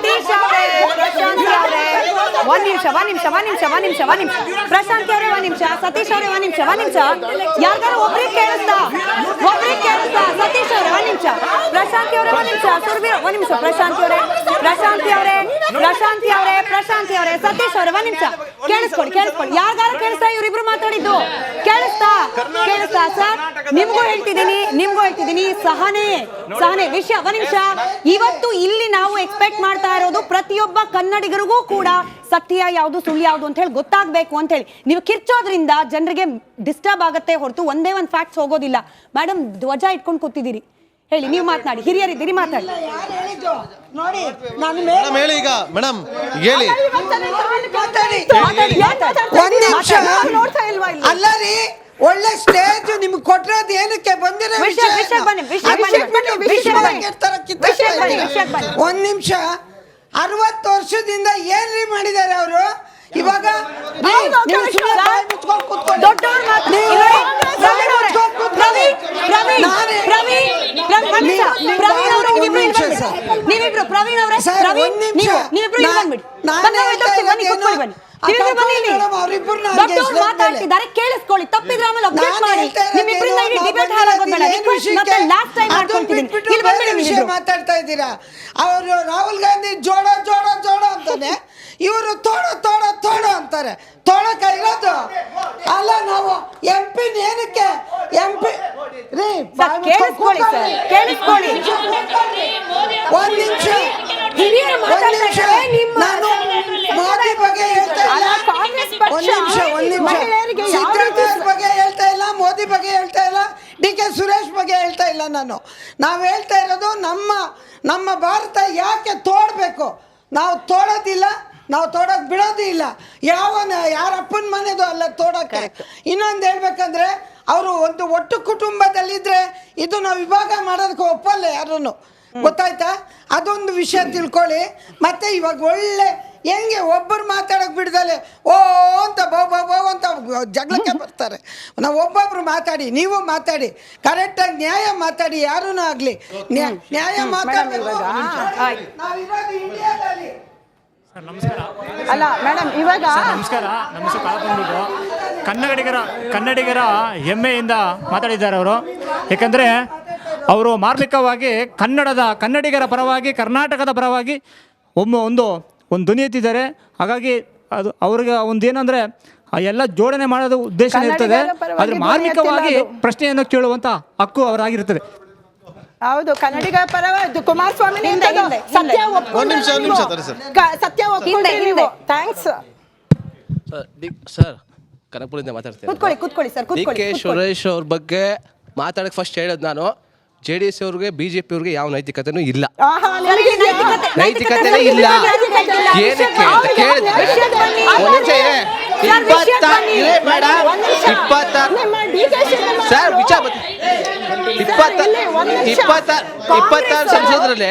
ಸತೀಶ್ ಅವರೇ, ಪ್ರಶಾಂತಿ ಅವರೇ, ಒಂದ್ ನಿಮಿಷ. ಪ್ರಶಾಂತಿ ಅವರೇ ಒಂದ್ ನಿಮಿಷ, ಸತೀಶ್ ಅವರೇ ಒಂದ್ ನಿಮಿಷ. ಯಾರಿಗಾರು ಒಬ್ರಿಗೆ ಕೇಳಿಸ್ತಾ? ಸತೀಶ್ ಅವರೇ ಒಂದ್ ನಿಮಿಷ, ಪ್ರಶಾಂತಿ ಅವರೇ ಒಂದ್ ನಿಮಿಷ, ಸುರ್ಬೀರ್ ಒಂದ್ ನಿಮಿಷ, ಪ್ರಶಾಂತಿ ಅವರೇ, ಸತೀಶ್ ಅವರೇ ಒಂದ್ ನಿಮಿಷ. ಕೇಳಿಸ್ಕೊಳ್ಳಿ. ಯಾರಿಗಾರು ಕೇಳಿಸ್ತಾ? ಇವ್ರಿಬ್ರು ಮಾತಾಡಿದ್ದು ಕೇಳಿಸ್ತಾ ಸರ್? ನಿಮ್ಗೂ ಹೇಳ್ತಿದ್ದೀನಿ, ಸಹನೆ ವಿಷಯ. ಒಂದ್ ನಿಮಿಷ. ಇವತ್ತು ಇಲ್ಲಿ ನಾವು ಎಕ್ಸ್ಪೆಕ್ಟ್ ಮಾಡ್ತಾ ಇರೋದು ಪ್ರತಿಯೊಬ್ಬ ಕನ್ನಡಿಗರಿಗೂ ಕೂಡ ಸತ್ಯ ಯಾವುದು ಸುಳ್ಳು ಯಾವುದು ಅಂತ ಹೇಳಿ ಗೊತ್ತಾಗಬೇಕು ಅಂತ ಹೇಳಿ. ನೀವು ಕಿರ್ಚೋದ್ರಿಂದ ಜನರಿಗೆ ಡಿಸ್ಟರ್ಬ್ ಆಗತ್ತೆ ಹೊರತು ಒಂದೇ ಒಂದು ಫ್ಯಾಕ್ಟ್ಸ್ ಹೋಗೋದಿಲ್ಲ. ಮೇಡಮ್ ಧ್ವಜ ಇಟ್ಕೊಂಡು ಕೂತಿದ್ದೀರಿ, ಹೇಳಿ, ನೀವು ಮಾತನಾಡಿ, ಹಿರಿಯರಿದ್ದೀರಿ, ಮಾತಾಡಿ. ಒಳ್ಳೆ ಸ್ಟೇಜ್ ನಿಮ್ಗೆ ಕೊಟ್ಟಿರೋದು ಏನಕ್ಕೆ ಬಂದಿರೋ ಒಂದ್ ನಿಮಿಷ. 60 ವರ್ಷದಿಂದ ಏನ್ರಿ ಮಾಡಿದ್ದಾರೆ ಅವರು? ಇವಾಗ ಕೇಳಿಸ್ಕೊಳ್ಳಿ, ತಪ್ಪಿದ್ರೆ ಆಮೇಲೆ ಅಪ್ಡೇಟ್ ಮಾಡಿ. ಮಾತಾಡ್ತಾ ಇದ್ದೀರಾ? ಅವರು ರಾಹುಲ್ ಗಾಂಧಿ ಜೋಡೋ ಅಂತಾನೆ, ಇವರು ತೋಡೋ ಅಂತಾರೆ. ತೋಡಕ ಇರೋದು ಅಲ್ಲ. ನಾವು MP ಏನಕ್ಕೆ MP ರೀ? ಒಂದ್ ನಿಮಿಷ, ನಾನು ಮೋದಿ ಬಗ್ಗೆ ಹೇಳ್ತಾ ಇಲ್ಲ. ಒಂದ್ ನಿಮಿಷ, ಸಿದ್ದರಾಮಯ್ಯ ಬಗ್ಗೆ ಹೇಳ್ತಾ ಇಲ್ಲ, ಮೋದಿ ಬಗ್ಗೆ ಹೇಳ್ತಾ ಇಲ್ಲ, DK ಸುರೇಶ್ ಬಗ್ಗೆ ಹೇಳ್ತಾ ಇಲ್ಲ. ನಾವು ಹೇಳ್ತಾ ಇರೋದು ನಮ್ಮ ಭಾರತ ಯಾಕೆ ತೋಡ್ಬೇಕು? ನಾವು ತೋಡೋದಿಲ್ಲ, ನಾವು ತೋಡಕ್ ಬಿಡೋದು ಇಲ್ಲ. ಯಾರಪ್ಪನ ಮನೆದು ಅಲ್ಲ ತೋಡಕ್ಕೆ. ಇನ್ನೊಂದು ಹೇಳ್ಬೇಕಂದ್ರೆ, ಅವರು ಒಂದು ಒಟ್ಟು ಕುಟುಂಬದಲ್ಲಿದ್ರೆ ಇದು ನಾವು ವಿಭಾಗ ಮಾಡೋದಕ್ಕೆ ಒಪ್ಪಲ್ಲ ಯಾರನ್ನು, ಗೊತ್ತಾಯ್ತಾ? ಅದೊಂದು ವಿಷಯ ತಿಳ್ಕೊಳ್ಳಿ. ಮತ್ತೆ ಇವಾಗ ಒಳ್ಳೆ ಹೆಂಗೆ ಒಬ್ಬರು ಮಾತಾಡಕ್ ಬಿಡ್ದಲೆ ಓ ಅಂತ ಬಾಬಾ ಅಂತ ಜಗಳಕ್ಕೆ ಬರ್ತಾರೆ. ನಾವು ಒಬ್ಬೊಬ್ರು ಮಾತಾಡಿ, ನೀವು ಮಾತಾಡಿ, ಕರೆಕ್ಟಾಗಿ ನ್ಯಾಯ ಮಾತಾಡಿ, ಯಾರೂ ಆಗ್ಲಿ ನ್ಯಾಯ ಮಾತಾಡಬೇಕು. ಅಲ್ಲ ಮೇಡಮ್, ಇವಾಗ ನಮಸ್ಕಾರ ಬಂದ್ಬಿಟ್ಟು ಕನ್ನಡಿಗರ ಹೆಮ್ಮೆಯಿಂದ ಮಾತಾಡಿದ್ದಾರೆ ಅವರು. ಯಾಕಂದರೆ ಅವರು ಮಾರ್ಮಿಕವಾಗಿ ಕನ್ನಡಿಗರ ಪರವಾಗಿ, ಕರ್ನಾಟಕದ ಪರವಾಗಿ ಒಂದು ಧ್ವನಿ ಎತ್ತಿದ್ದಾರೆ. ಹಾಗಾಗಿ ಅದು ಅವ್ರಿಗೆ ಒಂದೇನಂದರೆ ಎಲ್ಲ ಜೋಡಣೆ ಮಾಡೋದು ಉದ್ದೇಶ ಇರ್ತದೆ, ಆದರೆ ಮಾರ್ಮಿಕವಾಗಿ ಪ್ರಶ್ನೆಯನ್ನು ಕೇಳುವಂಥ ಹಕ್ಕು ಅವರಾಗಿರ್ತದೆ. ಹೌದು, ಕನ್ನಡಿಗರ ಪರವಾಗಿ ಕುಮಾರಸ್ವಾಮಿ ಥ್ಯಾಂಕ್ಸ್ ಸರ್. ಕನಕಪುರದಿಂದ ಮಾತಾಡ್ತೀನಿ. ಕೂತ್ಕೊಳ್ಳಿ ಸರ್. DK ಸುರೇಶ್ ಅವ್ರ ಬಗ್ಗೆ ಮಾತಾಡಕ್ಕೆ ಫಸ್ಟ್ ಹೇಳೋದು ನಾನು, JDS ಅವ್ರಿಗೆ BJP ಅವ್ರಿಗೆ ಯಾವ ನೈತಿಕತೆನೂ ಇಲ್ಲ. ನೈತಿಕತೆನೇ ಇಲ್ಲ. ಏನಕ್ಕೆ ಅಂತ ಕೇಳಿದ್ರೆ ಸರ್, ವಿಚಾರ 26 ಸಂಸದರಲ್ಲಿ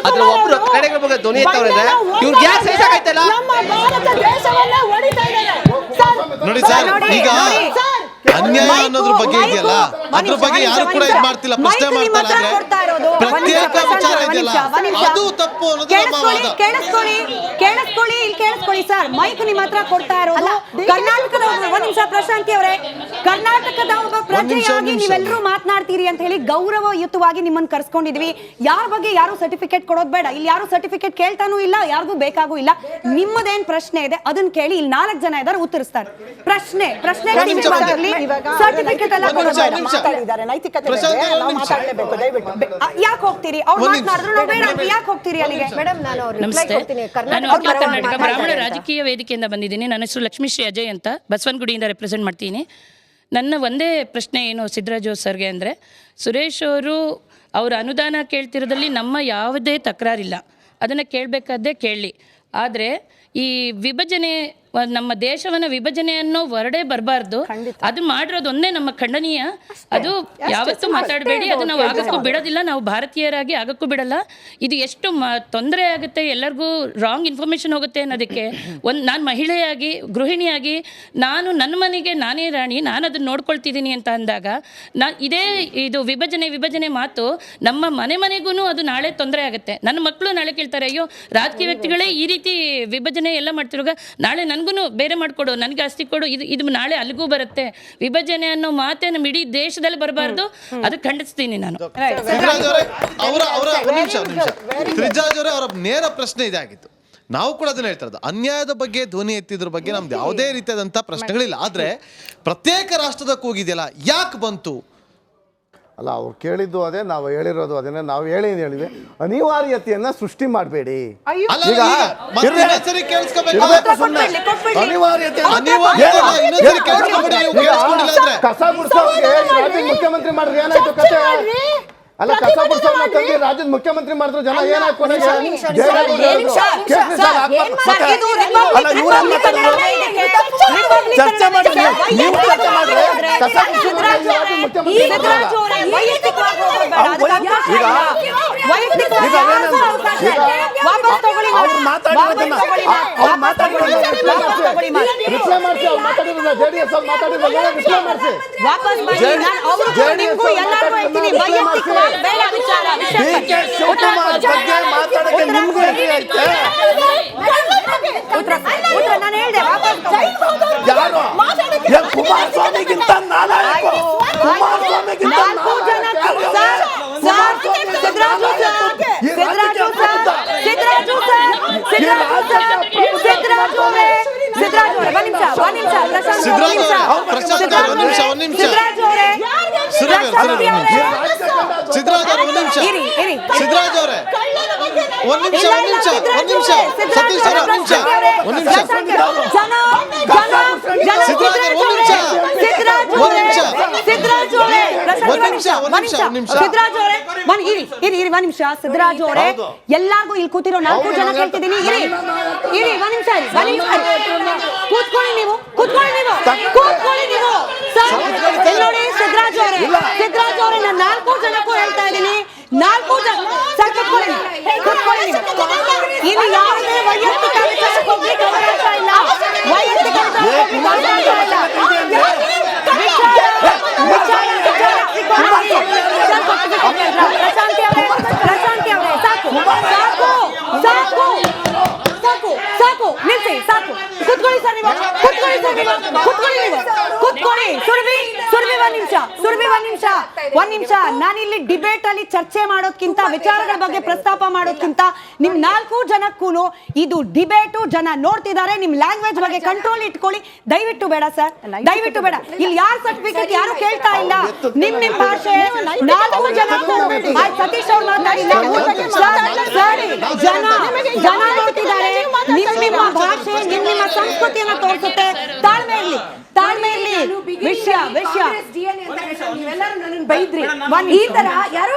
ಅದ್ರ ಒಬ್ರು ಕಡೆಗಳ ಬಗ್ಗೆ ಧ್ವನಿ ಎತ್ತವ್ರೆ. ಇವ್ರಿಗೆ ಯಾಕೆ ಸಹಿಸಾಕೈತಲ್ಲ ನೋಡಿ ಸರ್. ಈಗ ಅನ್ಯಾಯ ಅನ್ನೋದ್ರ ಬಗ್ಗೆ ಇದೆಯಲ್ಲ, ಅದ್ರ ಬಗ್ಗೆ ಯಾರು ಕೂಡ ಇದು ಮಾಡ್ತಿಲ್ಲ, ಪ್ರಶ್ನೆ ಮಾಡ್ತಾ ಇದ್ದಾರೆ. ಪ್ರತ್ಯೇಕ ವಿಚಾರ ಇದೆಯಲ್ಲ, ಅದು ತಪ್ಪು ಅನ್ನೋದು ನಮ್ಮ ವಾದ. ಕೇಳಿಸ್ಕೊಳ್ಳಿ ಸರ್, ಮೈಕ್ ನಿಮ್ಮ ಹತ್ರ ಕೊಡ್ತಾ ಇರೋದು ಕರ್ನಾಟಕದ ಒಂದ್ ನಿಮಿಷ. ಪ್ರಶಾಂತಿ ಅವರೇ, ಕರ್ನಾಟಕದ ಒಬ್ಬ ಪ್ರಜೆಯಾಗಿ ನೀವೆಲ್ಲರೂ ಮಾತನಾಡ್ತೀರಿ ಅಂತ ಹೇಳಿ ಗೌರವಯುತವಾಗಿ ನಿಮ್ಮನ್ನು ಕರ್ಸ್ಕೊಂಡಿದ್ವಿ. ಯಾರ ಬಗ್ಗೆ ಯಾರು ಸರ್ಟಿಫಿಕೇಟ್ ಕೊಡೋದು ಬೇಡ. ಇಲ್ಲಿ ಯಾರು ಸರ್ಟಿಫಿಕೇಟ್ ಕೇಳ್ತಾನೂ ಇಲ್ಲ, ಯಾರಿಗೂ ಬೇಕಾಗೂ ಇಲ್ಲ. ನಿಮ್ಮದೇನ್ ಪ್ರಶ್ನೆ ಇದೆ ಅದನ್ನ ಕೇಳಿ. ಇಲ್ಲಿ 4 ಜನ ಇದ್ದಾರೆ, ಉತ್ತರಿಸ್ತಾರೆ. ಪ್ರಶ್ನೆ ಸರ್ಟಿಫಿಕೇಟ್ ಎಲ್ಲ ಯಾಕೆ ಹೋಗ್ತೀರಿ? ಅವ್ರು ಮಾತನಾಡಿದ್ರು ನಾವು ಬೇಡ ಅಂತ ಯಾಕೆ ಹೋಗ್ತೀರಿ ಅಲ್ಲಿಗೆ? ನಮಸ್ತೆ, ನಾನು ಅಖಿಲ ಕರ್ನಾಟಕ ಬ್ರಾಹ್ಮಣ ರಾಜಕೀಯ ವೇದಿಕೆಯಿಂದ ಬಂದಿದ್ದೀನಿ. ನನ್ನ ಹೆಸರು ಲಕ್ಷ್ಮೀಶ್ರೀ ಅಜಯ್ ಅಂತ, ಬಸವನಗುಡಿಯಿಂದ ರೆಪ್ರೆಸೆಂಟ್ ಮಾಡ್ತೀನಿ. ನನ್ನ ಒಂದೇ ಪ್ರಶ್ನೆ ಏನು ಸಿದ್ದರಾಜು ಸರ್ಗೆ ಅಂದರೆ, ಸುರೇಶ್ ಅವರು ಅವರ ಅನುದಾನ ಕೇಳ್ತಿರೋದ್ರಲ್ಲಿ ನಮ್ಮ ಯಾವುದೇ ತಕರಾರಿಲ್ಲ, ಅದನ್ನು ಕೇಳಬೇಕಾದ್ದೇ ಕೇಳಲಿ. ಆದರೆ ಈ ವಿಭಜನೆ ನಮ್ಮ ದೇಶವನ್ನ ವಿಭಜನೆ ಅನ್ನೋ ವರ್ಡೇ ಬರಬಾರ್ದು. ಅದು ಮಾಡಿರೋದು ಒಂದೇ ನಮ್ಮ ಖಂಡನೀಯ. ಅದು ಯಾವತ್ತೂ ಮಾತಾಡಬೇಡಿ, ಅದು ನಾವು ಆಗಕ್ಕೂ ಬಿಡೋದಿಲ್ಲ, ನಾವು ಭಾರತೀಯರಾಗಿ ಆಗಕ್ಕೂ ಬಿಡಲ್ಲ. ಇದು ಎಷ್ಟು ತೊಂದರೆ ಆಗುತ್ತೆ, ಎಲ್ಲರಿಗೂ ರಾಂಗ್ ಇನ್ಫಾರ್ಮೇಷನ್ ಹೋಗುತ್ತೆ ಅನ್ನೋದಕ್ಕೆ ನಾನು ಮಹಿಳೆಯಾಗಿ ಗೃಹಿಣಿಯಾಗಿ ನಾನು ನನ್ನ ಮನೆಗೆ ನಾನೇ ರಾಣಿ, ನಾನು ಅದನ್ನು ನೋಡ್ಕೊಳ್ತಿದ್ದೀನಿ ಅಂತ ಅಂದಾಗ ಇದು ವಿಭಜನೆ ಮಾತು ನಮ್ಮ ಮನೆಗೂ ಅದು ನಾಳೆ ತೊಂದರೆ ಆಗುತ್ತೆ. ನನ್ನ ಮಕ್ಕಳು ನಾಳೆ ಕೇಳ್ತಾರೆ, ಅಯ್ಯೋ ರಾಜಕೀಯ ವ್ಯಕ್ತಿಗಳೇ ಈ ರೀತಿ ವಿಭಜನೆ ಎಲ್ಲ ಮಾಡ್ತಿರುವಾಗ ನಾಳೆ ನನಗೂ ಬೇರೆ ಮಾಡಿಕೊಡು, ನನಗೆ ಆಸ್ತಿ ಕೊಡು, ಇದು ನಾಳೆ ಅಲ್ಲಿಗೂ ಬರುತ್ತೆ. ವಿಭಜನೆ ಅನ್ನೋ ಮಾತೆ ನಮ್ಮ ಇಡೀ ದೇಶದಲ್ಲಿ ಬರಬಾರ್ದು. ಅದು ಖಂಡಿಸ್ತೀನಿ ನಾನು. ಸಿದ್ದರಾಜ್ ಅವರೇ, ಅವರ ನಿಮಿಷ ಸಿದ್ದರಾಜ್ ಅವರೇ, ಅವರ ನೇರ ಪ್ರಶ್ನೆ ಇದಾಗಿತ್ತು. ನಾವು ಕೂಡ ಅದನ್ನ ಹೇಳ್ತಾ ಇರೋದು, ಅನ್ಯಾಯದ ಬಗ್ಗೆ ಧ್ವನಿ ಎತ್ತಿದ್ರ ಬಗ್ಗೆ ನಮ್ದು ಯಾವುದೇ ರೀತಿಯಾದಂಥ ಪ್ರಶ್ನೆಗಳಿಲ್ಲ. ಆದ್ರೆ ಪ್ರತ್ಯೇಕ ರಾಷ್ಟ್ರದ ಕೂಗಿದೆಯಲ್ಲ, ಯಾಕೆ ಬಂತು? ಅಲ್ಲ, ಅವ್ರು ಕೇಳಿದ್ದು ಅದೇ, ನಾವು ಹೇಳಿರೋದು ಅದನ್ನೇ. ನಾವು ಹೇಳಿದ್ವಿ, ಅನಿವಾರ್ಯತೆಯನ್ನ ಸೃಷ್ಟಿ ಮಾಡಬೇಡಿ. ಕಸ ಗುಡ್ಸೋರಿಗೆ ರಾಜ್ಯದ ಮುಖ್ಯಮಂತ್ರಿ ಮಾಡಿದ್ರೆ ಏನಾಯ್ತು ಕತೆ? ಅಲ್ಲ, ಕಸ ಗುಡ್ಸೋರ್ನ ತಂದು ರಾಜ್ಯದ ಮುಖ್ಯಮಂತ್ರಿ ಮಾಡಿದ್ರು ಜನ ಏನಾಯ್ತು? ಚರ್ಚೆ ಮಾಡಿ, ನೀವು ಚರ್ಚೆ ಮಾಡ್ರಿ. ಕಸ ಕುಮಾರಸ್ವಾಮಿಗಿಂತ ಸಿದ್ದರಾಜ್ ಅವರೇ, ಎಲ್ಲಾರ್ಗು ಇಲ್ಲಿ ಕೂತಿರೋ 4 ಜನ ಕೇಳ್ತಿದ್ದೀನಿ. ಕೂತ್ಕೊಳ್ಳಿ ನೀವು. ನೋಡಿ ಸಿದ್ದರಾಜ್ ಅವರೇ, ನಾನು 4 ಜನಕ್ಕೂ ಹೇಳ್ತಾ ಇದ್ದೀನಿ, 4 ಜನ ಕೂತ್ಕೊಳ್ಳಿ. ಇಲ್ಲಿ ಯಾವುದೇ ವೈಯಕ್ತಿಕ ವಿಚಾರಕ್ಕೆ ಹೋಗ್ಲಿಕ್ಕೆ ಅವಕಾಶ ಇಲ್ಲ. ಪ್ರಶಾಂತಿ ಅವರೇ, ಸಾಕು ನಿಲ್ಸಿ, ಸಾಕು. ಕೂತ್ಕೊಳ್ಳಿ ಸರ್, ನೀವು ಕೂತ್ಕೊಳ್ಳಿ. ಸುರಭಿ ಒಂದ್ ನಿಮಿಷ. ನಾನಿಲ್ಲಿ ಡಿಬೇಟ್ ಅಲ್ಲಿ ಚರ್ಚೆ ಮಾಡೋದ್ಕಿಂತ, ವಿಚಾರಗಳ ಬಗ್ಗೆ ಪ್ರಸ್ತಾಪ ಮಾಡೋದ್ಕಿಂತ, ನಿಮ್ 4 ಜನಕ್ಕೂ ಇದು ಡಿಬೇಟು, ಜನ ನೋಡ್ತಿದ್ದಾರೆ. ನಿಮ್ ಲ್ಯಾಂಗ್ವೇಜ್ ಬಗ್ಗೆ ಕಂಟ್ರೋಲ್ ಇಟ್ಕೊಳ್ಳಿ ದಯವಿಟ್ಟು. ಬೇಡ ಸರ್, ದಯವಿಟ್ಟು ಬೇಡ. ಇಲ್ಲಿ ಯಾರ ಸರ್ಟಿಫಿಕೇಟ್ ಯಾರು ಕೇಳ್ತಾ ಇಲ್ಲ. ನಿಮ್ ಭಾಷೆ 4 ಜನಕ್ಕೂ ಸತೀಶ್ ಅವ್ರು ಮಾತಾಡಿಲ್ಲ. ಸರಿ, ಜನ ನೋಡ್ತಿದ್ದಾರೆ. ನಿಮ್ಮ ಭಾಷೆ, ನಿಮ್ಮ ಸಂಸ್ಕೃತಿಯನ್ನ ತೋರಿಸುತ್ತೆ. ತಾಳ್ಮೆ ಇರ್ಲಿ. ವಿಷಯ ಬೈದ್ರಿ ಈ ತರ ಯಾರು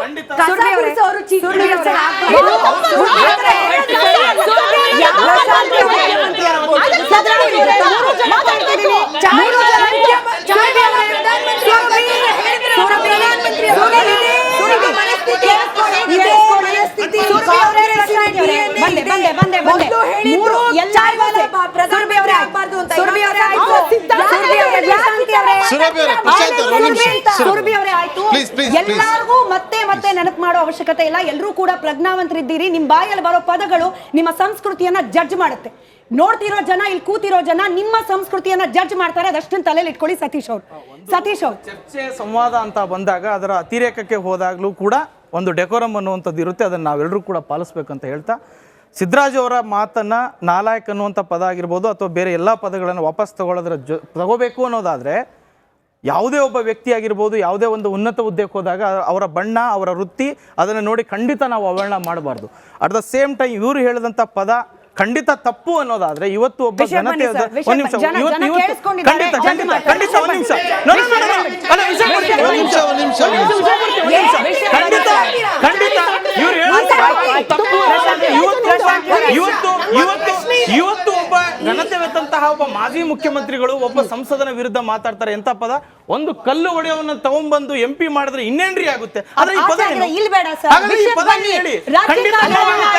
ಎಲ್ಲರಿಗೂ ಮತ್ತೆ ನೆನಪು ಮಾಡೋ ಅವಶ್ಯಕತೆ ಇಲ್ಲ. ಎಲ್ಲರೂ ಕೂಡ ಪ್ರಜ್ಞಾವಂತರಿದ್ದೀರಿ. ನಿಮ್ ಬಾಯಲ್ಲಿ ಬರೋ ಪದಗಳು ನಿಮ್ಮ ಸಂಸ್ಕೃತಿಯನ್ನ ಜಡ್ಜ್ ಮಾಡುತ್ತೆ. ನೋಡ್ತಿರೋ ಜನ, ಇಲ್ಲಿ ಕೂತಿರೋ ಜನ ನಿಮ್ಮ ಸಂಸ್ಕೃತಿಯನ್ನ ಜಡ್ಜ್ ಮಾಡ್ತಾರೆ. ಅದಷ್ಟನ್ನು ತಲೆಯಲ್ಲಿ ಇಟ್ಕೊಳ್ಳಿ. ಸತೀಶ್ ಅವ್ರು ಚರ್ಚೆ ಸಂವಾದ ಅಂತ ಬಂದಾಗ ಅದರ ಅತಿರೇಕಕ್ಕೆ ಹೋದಾಗ್ಲೂ ಕೂಡ ಒಂದು ಡೆಕೋರಮ್ ಅನ್ನುವಂಥದ್ದು ಇರುತ್ತೆ. ಅದನ್ನು ನಾವೆಲ್ಲರೂ ಕೂಡ ಪಾಲಿಸ್ಬೇಕಂತ ಹೇಳ್ತಾ, ಸಿದ್ದರಾಜ್ ಅವರ ಮಾತನ್ನ ನಾಲಾಯಕ್ ಅನ್ನುವಂಥ ಪದ ಆಗಿರ್ಬೋದು ಅಥವಾ ಬೇರೆ ಎಲ್ಲ ಪದಗಳನ್ನು ವಾಪಸ್ ತಗೋಬೇಕು ಅನ್ನೋದಾದ್ರೆ, ಯಾವುದೇ ಒಬ್ಬ ವ್ಯಕ್ತಿ ಆಗಿರ್ಬೋದು, ಯಾವುದೇ ಒಂದು ಉನ್ನತ ಹುದ್ದೆಗೆ ಹೋದಾಗ ಅವರ ಬಣ್ಣ, ಅವರ ವೃತ್ತಿ ಅದನ್ನು ನೋಡಿ ಖಂಡಿತ ನಾವು ಅವಹೇಳನ ಮಾಡಬಾರ್ದು. ಅಟ್ ದ ಸೇಮ್ ಟೈಮ್ ಇವರು ಹೇಳಿದಂಥ ಪದ ಖಂಡಿತ ತಪ್ಪು ಅನ್ನೋದಾದ್ರೆ, ಇವತ್ತು ಒಬ್ಬ ಜನತೆ ಘನತೆವೆತ್ತಂತಹ ಒಬ್ಬ ಮಾಜಿ ಮುಖ್ಯಮಂತ್ರಿಗಳು ಒಬ್ಬ ಸಂಸದನ ವಿರುದ್ಧ ಮಾತಾಡ್ತಾರೆ. ಎಂತ ಪದ? ಒಂದು ಕಲ್ಲು ಹೊಡೆಯವನ್ನ ತಗೊಂಡ್ಬಂದು MP ಮಾಡಿದ್ರೆ ಇನ್ನೇನ್ರಿ ಆಗುತ್ತೆ? ಆದ್ರೆ ಈ ಪದ ಏನು? ಇಲ್ಲಿ ಬೇಡ ಸರ್, ಹಾಗಾದ್ರೆ ಈ ಪದ ಬನ್ನಿ. ಹೇಳಿ. ರಾಜ್ಯ ಖಂಡಿತ ಕಾರ್ಯನಿರ್ವಾಹಕ